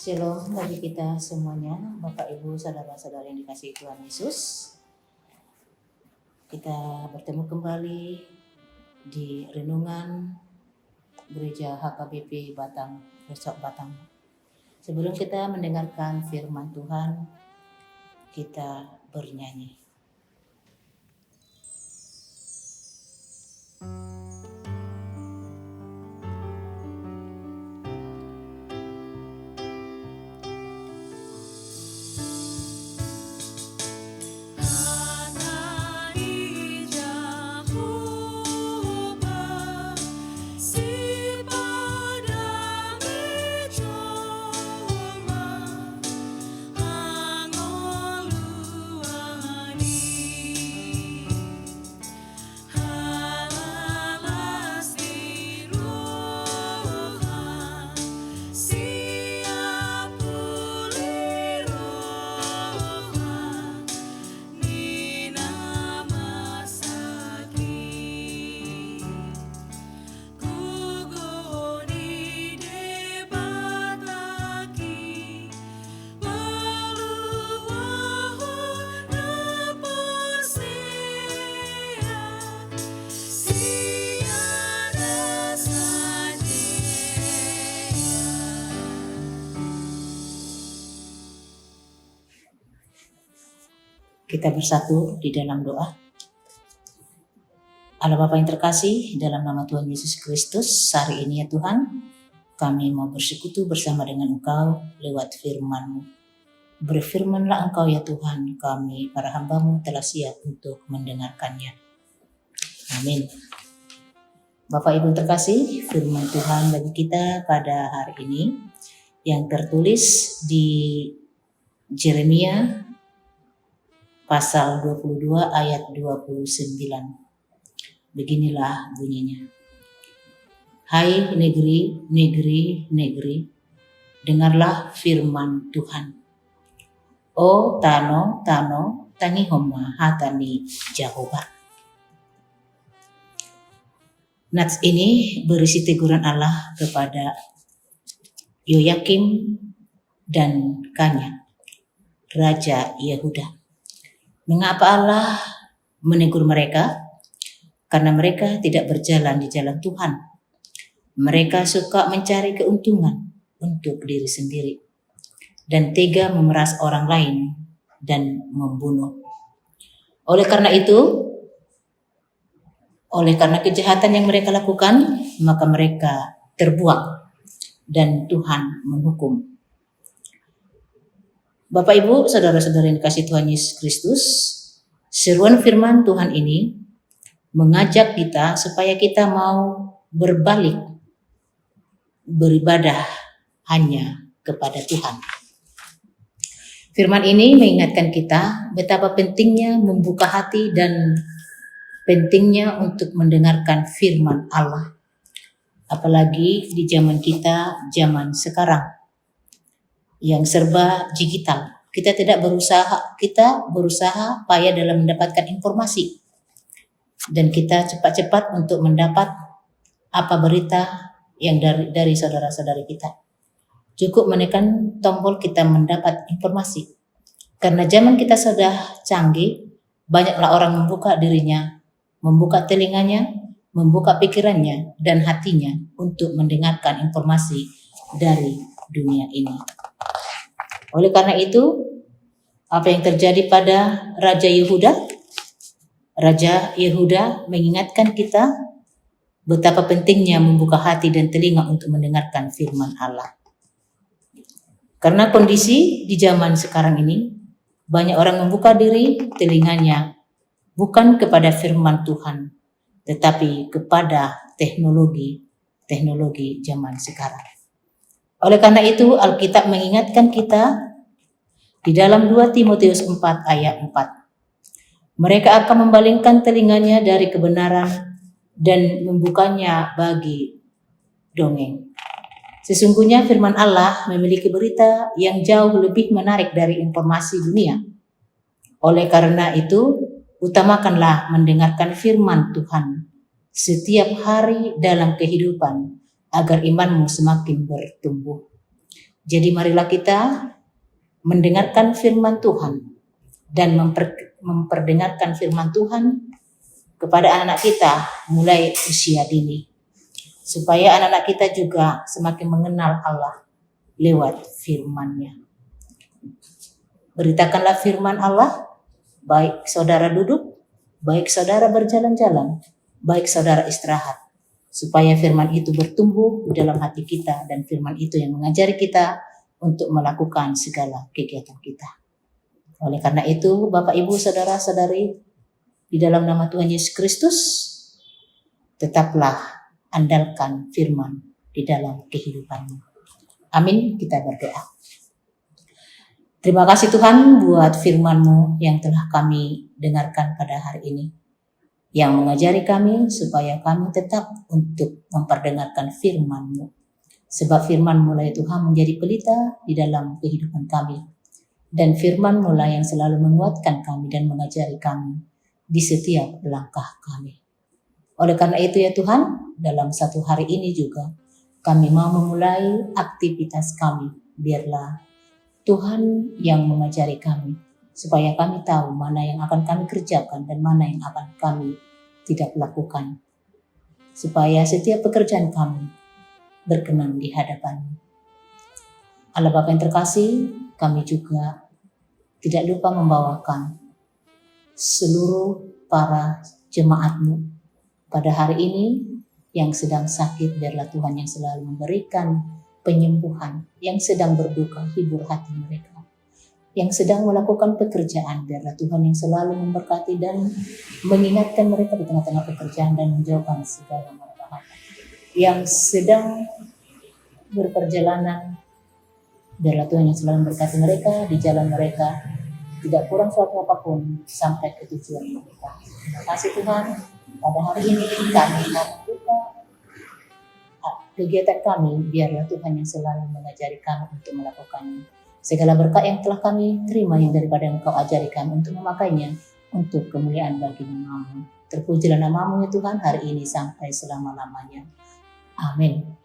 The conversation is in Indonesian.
Shalom bagi kita semuanya, Bapak Ibu, saudara-saudara yang dikasihi Tuhan Yesus. Kita bertemu kembali di renungan Gereja HKBP Batang, Resort Batang. Sebelum kita mendengarkan firman Tuhan, kita bernyanyi. Kita bersatu di dalam doa. Allah Bapa yang terkasih, dalam nama Tuhan Yesus Kristus, hari ini ya Tuhan, kami mau bersekutu bersama dengan Engkau lewat firman-Mu. Berfirmanlah Engkau ya Tuhan, kami para hamba-Mu telah siap untuk mendengarkannya. Amin. Bapak Ibu terkasih, firman Tuhan bagi kita pada hari ini yang tertulis di Yeremia pasal 22 ayat 29. Beginilah bunyinya. Hai negeri, dengarlah firman Tuhan. O tano, tangihoma hatani Jehovah. Nats ini berisi teguran Allah kepada Yoyakim dan Kanya, Raja Yehuda. Mengapa Allah menegur mereka? Karena mereka tidak berjalan di jalan Tuhan. Mereka suka mencari keuntungan untuk diri sendiri dan tega memeras orang lain dan membunuh. Oleh karena kejahatan yang mereka lakukan, maka mereka terbuang dan Tuhan menghukum. Bapak Ibu, saudara-saudara yang dikasihi Tuhan Yesus Kristus, seruan firman Tuhan ini mengajak kita supaya kita mau berbalik, beribadah hanya kepada Tuhan. Firman ini mengingatkan kita betapa pentingnya membuka hati dan pentingnya untuk mendengarkan firman Allah. Apalagi di zaman kita, zaman sekarang yang serba digital. Kita berusaha payah dalam mendapatkan informasi. Dan kita cepat-cepat untuk mendapat apa berita yang dari saudara-saudari kita. Cukup menekan tombol kita mendapat informasi. Karena zaman kita sudah canggih, banyaklah orang membuka dirinya, membuka telinganya, membuka pikirannya dan hatinya untuk mendengarkan informasi dari dunia ini. Oleh karena itu, apa yang terjadi pada Raja Yehuda? Raja Yehuda mengingatkan kita betapa pentingnya membuka hati dan telinga untuk mendengarkan firman Allah. Karena kondisi di zaman sekarang ini, banyak orang membuka diri telinganya bukan kepada firman Tuhan, tetapi kepada teknologi zaman sekarang. Oleh karena itu, Alkitab mengingatkan kita di dalam 2 Timotius 4 ayat 4. Mereka akan memalingkan telinganya dari kebenaran dan membukanya bagi dongeng. Sesungguhnya firman Allah memiliki berita yang jauh lebih menarik dari informasi dunia. Oleh karena itu, utamakanlah mendengarkan firman Tuhan setiap hari dalam kehidupan agar imanmu semakin bertumbuh. Jadi marilah kita mendengarkan firman Tuhan dan memperdengarkan firman Tuhan kepada anak-anak kita mulai usia dini, supaya anak-anak kita juga semakin mengenal Allah lewat firman-Nya. Beritakanlah firman Allah, baik saudara duduk, baik saudara berjalan-jalan, baik saudara istirahat, supaya firman itu bertumbuh di dalam hati kita, dan firman itu yang mengajari kita untuk melakukan segala kegiatan kita. Oleh karena itu, Bapak, Ibu, saudara-saudari, di dalam nama Tuhan Yesus Kristus, tetaplah andalkan firman di dalam kehidupanmu. Amin, kita berdoa. Terima kasih Tuhan buat firman-Mu yang telah kami dengarkan pada hari ini, yang mengajari kami supaya kami tetap untuk memperdengarkan firman-Mu. Sebab firman-Mu lah Tuhan menjadi pelita di dalam kehidupan kami. Dan firman-Mu lah yang selalu menguatkan kami dan mengajari kami di setiap langkah kami. Oleh karena itu ya Tuhan, dalam satu hari ini juga kami mau memulai aktivitas kami. Biarlah Tuhan yang mengajari kami, supaya kami tahu mana yang akan kami kerjakan dan mana yang akan kami tidak lakukan. Supaya setiap pekerjaan kami berkenan di hadapan-Mu. Allah Bapa yang terkasih, kami juga tidak lupa membawakan seluruh para jemaat-Mu pada hari ini yang sedang sakit. Biarlah Tuhan yang selalu memberikan penyembuhan, yang sedang berduka hibur hati mereka, yang sedang melakukan pekerjaan, biarlah Tuhan yang selalu memberkati dan mengingatkan mereka di tengah-tengah pekerjaan dan menjauhkan segala mara bahaya. Yang sedang berperjalanan, biarlah Tuhan yang selalu memberkati mereka di jalan mereka, tidak kurang suatu apapun sampai ke tujuan mereka. Terima kasih Tuhan, pada hari ini kami mau membuka kegiatan kami, biarlah Tuhan yang selalu mengajari kami untuk melakukannya. Segala berkat yang telah kami terima yang daripada Engkau ajari kami untuk memakainya untuk kemuliaan bagi nama-Mu. Terpujilah nama-Mu ya Tuhan hari ini sampai selama-lamanya. Amin.